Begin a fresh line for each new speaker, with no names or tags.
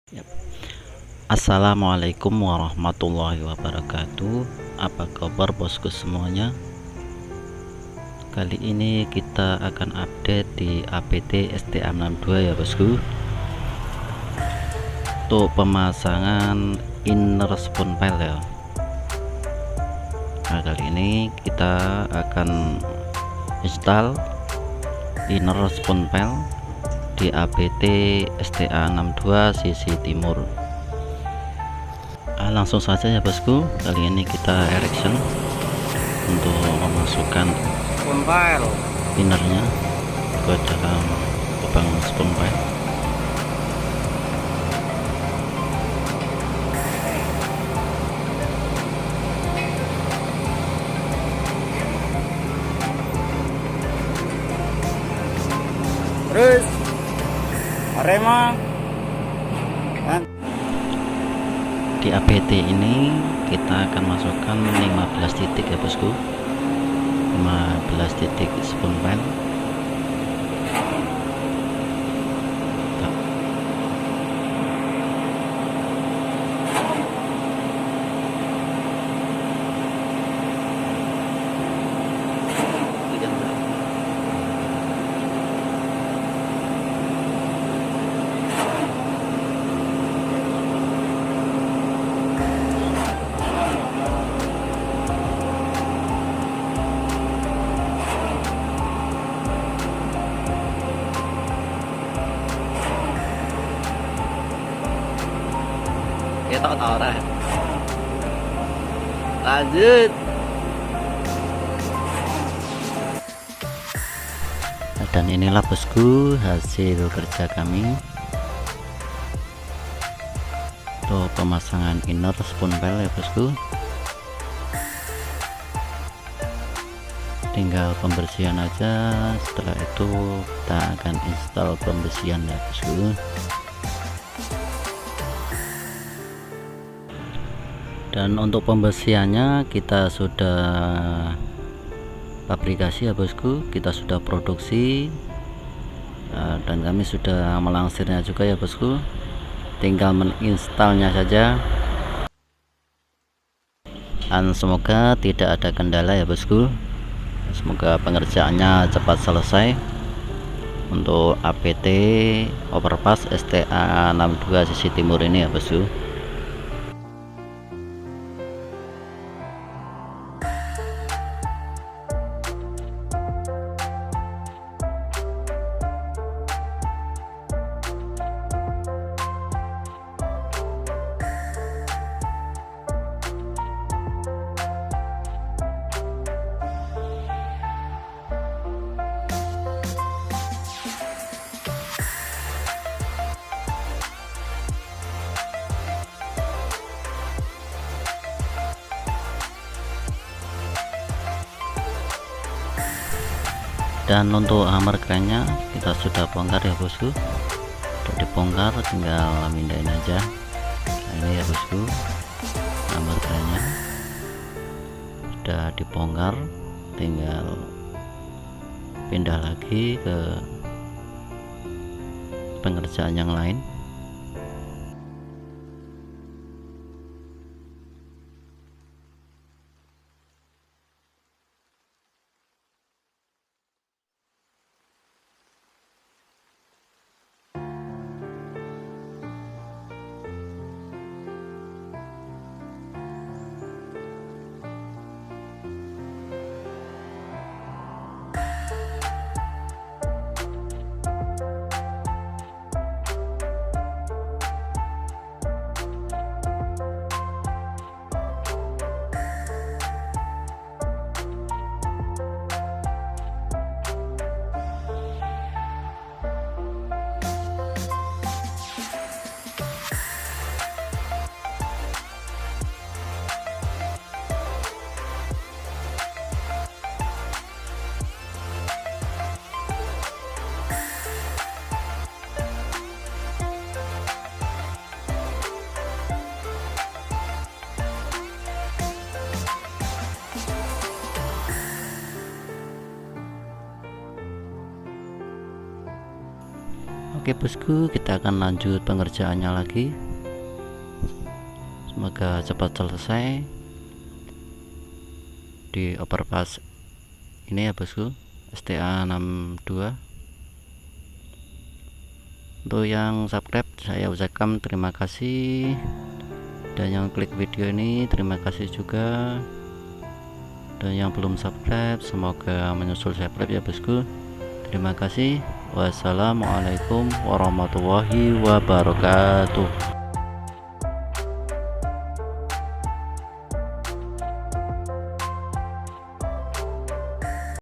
Yap. Assalamualaikum warahmatullahi wabarakatuh. Apa kabar bosku semuanya? Kali ini kita akan update di APT STA62 ya bosku, untuk pemasangan inner spawn file ya. Nah, kali ini kita akan install inner spawn file di APT STA62 sisi timur. Langsung saja ya bosku, kali ini kita erection untuk memasukkan
spawn file
innernya ke dalam lubang spawn file.
terus Arema
Di APT ini kita akan masukkan 15 titik ya bosku, 15 titik spawn file.
kita tahu lanjut.
Dan inilah bosku hasil kerja kami untuk pemasangan inner spawn file ya bosku. Tinggal pembersihan aja, setelah itu kita akan install pembersihan ya bosku. Dan untuk pembersihannya kita sudah fabrikasi ya bosku, kita sudah produksi, dan kami sudah melangsirnya juga ya bosku, tinggal menginstalnya saja. Dan semoga tidak ada kendala ya bosku, semoga pengerjaannya cepat selesai untuk APT overpass STA62 sisi timur ini ya bosku. Dan untuk hammer kerennya kita sudah bongkar ya bosku, sudah dibongkar, tinggal mindahin aja. Nah, ini ya bosku, hammer kerennya sudah dibongkar, tinggal pindah lagi ke pengerjaan yang lain. Oke bosku, kita akan lanjut pengerjaannya lagi. Semoga cepat selesai di overpass ini ya bosku, STA 62. Untuk yang subscribe saya ucapkan terima kasih, dan yang klik video ini terima kasih juga, dan yang belum subscribe semoga menyusul subscribe ya bosku. Terima kasih. Wassalamualaikum warahmatullahi wabarakatuh.